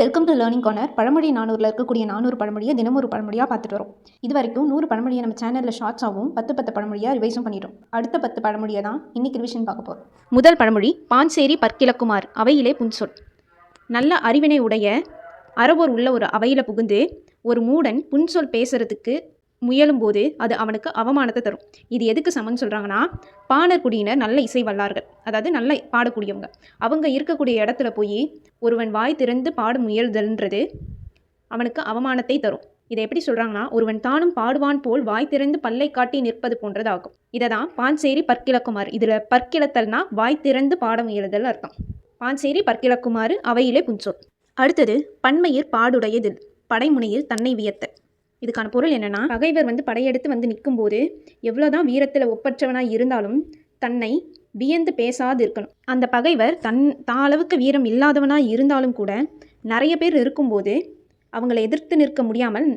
Welcome to learning corner. பழமொழி 400ல் இருக்கக்கூடிய 400 பழமொழியை தினம் ஒரு பழமொழியாக பார்த்துட்டு வரோம். இது வரைக்கும் 100 பழமொழியை நம்ம சேனலில் ஷார்ட்ஸாகவும் 10 பழமொழியாக ரிவைஸும் பண்ணிட்டோம். அடுத்த 10 பழமொழியை தான் இன்னைக்கு ரிவிஷன் பார்க்க போகிறோம். முதல் பழமொழி, பாஞ்சேரி பற்கிழக்குமார் அவையிலே புன்சொல். நல்ல அறிவினை உடைய அறவோர் உள்ள ஒரு அவையில் புகுந்து ஒரு மூடன் புன்சொல் பேசுறதுக்கு முயலும்போது அது அவனுக்கு அவமானத்தை தரும். இது எதுக்கு சமன்னு சொல்கிறாங்கன்னா, பாணர் குடியினர் நல்ல இசை வல்லார்கள், அதாவது நல்ல பாடக்கூடியவங்க. அவங்க இருக்கக்கூடிய இடத்துல போய் ஒருவன் வாய் திறந்து பாட முயல்தல்ன்றது அவனுக்கு அவமானத்தை தரும். இதை எப்படி சொல்கிறாங்கன்னா, ஒருவன் தானும் பாடுவான் போல் வாய் திறந்து பல்லை காட்டி நிற்பது போன்றது ஆகும். இதை தான் பாஞ்சேரி பற்கிழக்குமாறு. இதில் பற்கிழத்தல்னா வாய் திறந்து பாட முயலுதல் அர்த்தம். பாஞ்சேரி பற்கிழக்குமாறு அவையிலே புன்சொல். அடுத்தது, பன்மையிற் பாடுடையதில் படைமுனையில் தன்னை வியத்த. இதுக்கான பொருள் என்னென்னா, பகைவர் படையெடுத்து நிற்கும்போது எவ்வளோதான் வீரத்தில் ஒப்பற்றவனாக இருந்தாலும் தன்னை வியந்து பேசாது இருக்கணும். அந்த பகைவர் தான் அளவுக்கு வீரம் இல்லாதவனாக இருந்தாலும் கூட நிறைய பேர் இருக்கும்போது அவங்களை எதிர்த்து நிற்க முடியாமல்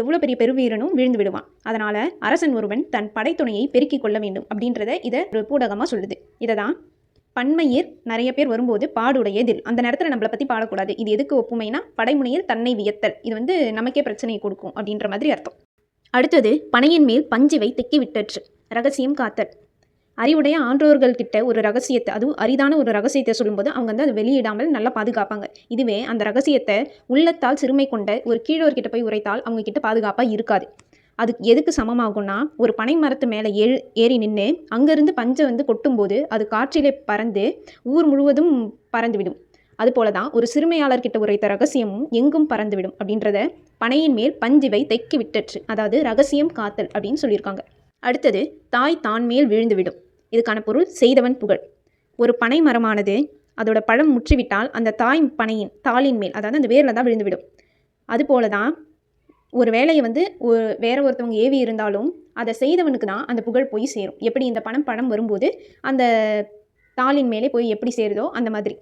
எவ்வளோ பெரிய பெருவீரனும் விழுந்து விடுவான். அதனால் அரசன் ஒருவன் தன் படைத்துணையை பெருக்கிக் கொள்ள வேண்டும் அப்படின்றத இதை ஒரு பூடகமாக சொல்லுது. இதை தான் பன்மையிற் நிறைய பேர் வரும்போது பாடுடையதில், அந்த நேரத்தில் நம்மளை பற்றி பாடக்கூடாது. இது எதுக்கு ஒப்புமைனா, படைமுனையில் தன்னை வியத்தல். இது நமக்கே பிரச்சனையை கொடுக்கும் அப்படின்ற மாதிரி அர்த்தம். அடுத்தது, பனையின் மேல் பஞ்சிவை தெக்கி விட்டற்று ரகசியம் காத்தல். அறிவுடைய ஆன்றோர்கள்கிட்ட ஒரு ரகசியத்தை, அதுவும் அரிதான ஒரு ரகசியத்தை சொல்லும்போது அவங்க அதை வெளியிடாமல் நல்லா பாதுகாப்பாங்க. இதுவே அந்த ரகசியத்தை உள்ளத்தால் சிறுமை கொண்ட ஒரு கீழோர்கிட்ட போய் உரைத்தால் அவங்க கிட்ட பாதுகாப்பாக இருக்காது. அதுக்கு எதுக்கு சமமாகும்னா, ஒரு பனை மரத்து மேலே ஏறி நின்று அங்கேருந்து பஞ்சை கொட்டும்போது அது காற்றிலே பறந்து ஊர் முழுவதும் பறந்துவிடும். அதுபோல தான் ஒரு சிறுமையாளர்கிட்ட உரைத்த ரகசியமும் எங்கும் பறந்துவிடும் அப்படின்றத பனையின் மேல் பஞ்சிவை தெக்கி விட்டற்று, அதாவது ரகசியம் காத்தல் அப்படின்னு சொல்லியிருக்காங்க. அடுத்தது, தாய் தான் மேல் விழுந்துவிடும். இதுக்கான பொருள் செய்தவன் புகழ். ஒரு பனை மரமானது அதோட பழம் முற்றிவிட்டால் அந்த தாய் பனையின் தாளின் மேல், அதாவது அந்த வேரில் தான் விழுந்துவிடும். அதுபோல தான் ஒரு வேலையை வேற ஒருத்தவங்க ஏவி இருந்தாலும் அதை செய்தவனுக்கு தான் அந்த புகழ் போய் சேரும். எப்படி இந்த பழம் வரும்போது அந்த தாளின் மேலே போய் எப்படி சேருதோ அந்த மாதிரி.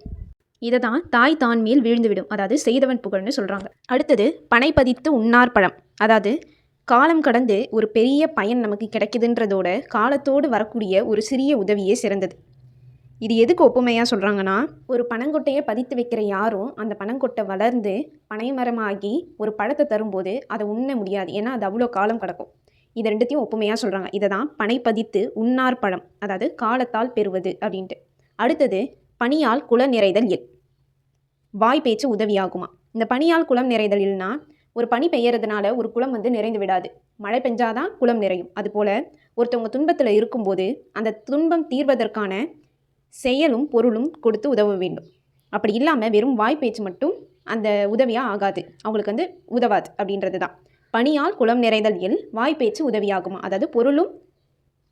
இதை தான் தாய் தான் மேல் விழுந்துவிடும், அதாவது செய்தவன் புகழ்னு சொல்கிறாங்க. அடுத்தது, பனை பதித்து உண்ணார் பழம். அதாவது காலம் கடந்து ஒரு பெரிய பயன் நமக்கு கிடைக்குதுன்றதோட காலத்தோடு வரக்கூடிய ஒரு சிறிய உதவியே சிறந்தது. இது எதுக்கு ஒப்புமையாக சொல்கிறாங்கன்னா, ஒரு பனங்கொட்டையை பதித்து வைக்கிற யாரும் அந்த பனங்கொட்டை வளர்ந்து பனை மரமாகி ஒரு பழத்தை தரும்போது அதை உண்ண முடியாது, ஏன்னா அது அவ்வளோ காலம் கிடக்கும். இது ரெண்டுத்தையும் ஒப்புமையாக சொல்கிறாங்க. இதை தான் பனை பதித்து உண்ணார் பழம், அதாவது காலத்தால் பெறுவது அப்படின்ட்டு. அடுத்தது, பனியால் குளம் நிறைதல் இல். வாய் பேச்சு உதவியாகுமா. இந்த பனியால் குளம் நிறைதல் இல்னா, ஒரு பனி பெய்யறதுனால ஒரு குளம் நிறைந்து விடாது. மழை பெஞ்சாதான் குளம் நிறையும். அதுபோல் ஒருத்தவங்க துன்பத்தில் இருக்கும்போது அந்த துன்பம் தீர்வதற்கான செயலும் பொருளும் கொடுத்து உதவ வேண்டும். அப்படி இல்லாமல் வெறும் வாய் பேச்சு மட்டும் அந்த உதவியாக ஆகாது, அவங்களுக்கு உதவாது அப்படின்றது தான். பனியால் குளம் நிறைதல் இல் வாய் பேச்சு உதவியாகுமா, அதாவது பொருளும்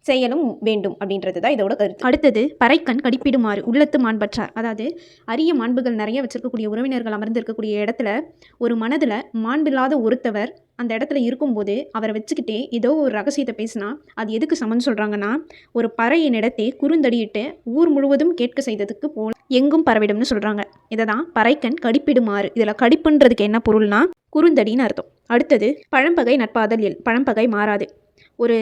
செயலும் வேண்டும் அப்படின்றது தான் இதோட கருத்து. அடுத்தது, பறைக்கண் கடிப்பிடுமாறு உள்ளத்து மாண்பற்றார். அதாவது அரிய மாண்புகள் நிறைய வச்சிருக்கக்கூடிய உறவினர்கள் அமர்ந்து இருக்கக்கூடிய இடத்துல ஒரு மனதில் மாண்பில்லாத ஒருத்தவர் அந்த இடத்துல இருக்கும்போது அவரை வச்சுக்கிட்டே ஏதோ ஒரு ரகசியத்தை பேசினா அது எதுக்கு சமன்னு சொல்கிறாங்கன்னா, ஒரு பறையின் இடத்தை குறுந்தடியிட்டு ஊர் முழுவதும் கேட்க செய்ததுக்கு போல் எங்கும் பரவிடும்னு சொல்கிறாங்க. இதை தான் பறைக்கண் கடிப்பிடுமாறு. இதில் கடிப்புன்றதுக்கு என்ன பொருள்னா குறுந்தடின்னு அர்த்தம். அடுத்தது, பழம்பகை நட்பாதல் இல். பழம்பகை மாறாது. ஒரு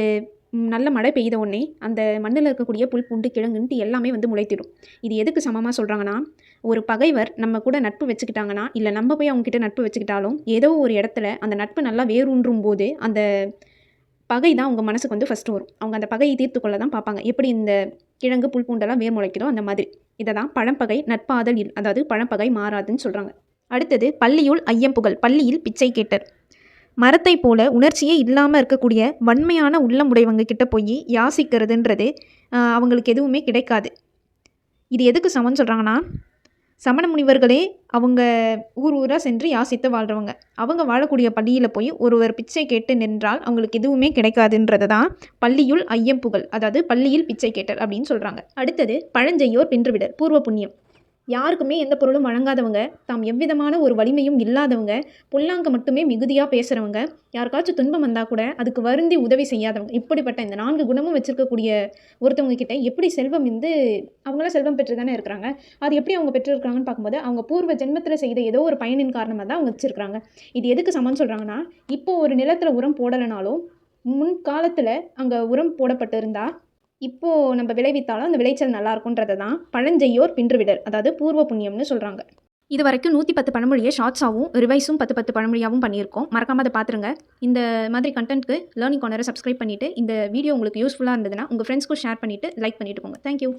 நல்ல மழை பெய்த உடனே அந்த மண்ணில் இருக்கக்கூடிய புல் பூண்டு கிழங்குன்ட்டு எல்லாமே முளைத்திடும். இது எதுக்கு சமமாக சொல்கிறாங்கன்னா, ஒரு பகைவர் நம்ம கூட நட்பு வச்சுக்கிட்டாங்கன்னா, இல்லை நம்ம போய் அவங்ககிட்ட நட்பு வச்சுக்கிட்டாலும் ஏதோ ஒரு இடத்துல அந்த நட்பு நல்லா வேரூன்றும் போது அந்த பகை தான் அவங்க மனசுக்கு ஃபஸ்ட்டு வரும். அவங்க அந்த பகையை தீர்த்து கொள்ள தான் பார்ப்பாங்க. எப்படி இந்த கிழங்கு புல் பூண்டெல்லாம் வேர் முளைக்குதோ அந்த மாதிரி. இதை தான் பழம்பகை நட்பாதல் இல், அதாவது பழம்பகை மாறாதுன்னு சொல்கிறாங்க. அடுத்தது, பள்ளியுள் ஐயம்புகழ் பள்ளியில் பிச்சை கேட்டர். மரத்தை போல உணர்ச்சியே இல்லாமல் இருக்கக்கூடிய வன்மையான உள்ளம் உடையவங்க கிட்ட போய் யாசிக்கிறதுன்றது அவங்களுக்கு எதுவுமே கிடைக்காது. இது எதுக்கு சமன்னு சொல்கிறாங்கன்னா, சமண முனிவர்களே அவங்க ஊராக சென்று யாசித்து வாழ்கிறவங்க, அவங்க வாழக்கூடிய பள்ளியில் போய் ஒருவர் பிச்சை கேட்டு நின்றால் அவங்களுக்கு எதுவுமே கிடைக்காதுன்றது தான் பள்ளியுள் ஐயம்புகழ், அதாவது பள்ளியில் பிச்சை கேட்டர் அப்படின்னு சொல்கிறாங்க. அடுத்தது, பழஞ்செய்யோர் பின்றுவிடர் பூர்வ புண்ணியம். யாருக்குமே எந்த பொருளும் வழங்காதவங்க, தாம் எவ்விதமான ஒரு வலிமையும் இல்லாதவங்க, பொல்லாங்க மட்டுமே மிகுதியாக பேசுகிறவங்க, யாருக்காச்சும் துன்பம் வந்தால் கூட அதுக்கு வருந்தி உதவி செய்யாதவங்க, இப்படிப்பட்ட இந்த 4 குணமும் வச்சுருக்கக்கூடிய ஒருத்தவங்க கிட்ட எப்படி செல்வம் அவங்களாம் செல்வம் பெற்று தானே இருக்கிறாங்க. அது எப்படி அவங்க பெற்றிருக்கிறாங்கன்னு பார்க்கும்போது அவங்க பூர்வ ஜென்மத்தில் செய்த ஏதோ ஒரு பயனின் காரணமாக தான் அவங்க வச்சுருக்கிறாங்க. இது எதுக்கு சமன்னு சொல்கிறாங்கன்னா, இப்போது ஒரு நிலத்தில் உரம் போடலைனாலும் முன்காலத்தில் அங்கே உரம் போடப்பட்டு இருந்தால் இப்போது நம்ம விளைவித்தாலும் அந்த விளைச்சல் நல்லா இருக்குன்றதை தான் பழஞ்செய்யோர் பின்றுவிடல், அதாவது பூர்வ புண்ணியம்னு சொல்கிறாங்க. இது வரைக்கும் 110 பழமொழியை ஷார்ட்ஸாகவும் ரிவைஸும் 10 பழமொழியாகவும் பண்ணியிருக்கோம். மறக்காமல் அதை பார்த்துருங்க. இந்த மாதிரி கண்டென்ட்க்கு லேர்னிங் கார்னரை சப்ஸ்கிரைப் பண்ணிவிட்டு இந்த வீடியோ உங்களுக்கு யூஸ்ஃபுல்லாக இருந்ததுன்னா உங்கள் ஃப்ரெண்ட்ஸ்க்கும் ஷேர் பண்ணிவிட்டு லைக் பண்ணிவிட்டு போங்க. தேங்க்யூ.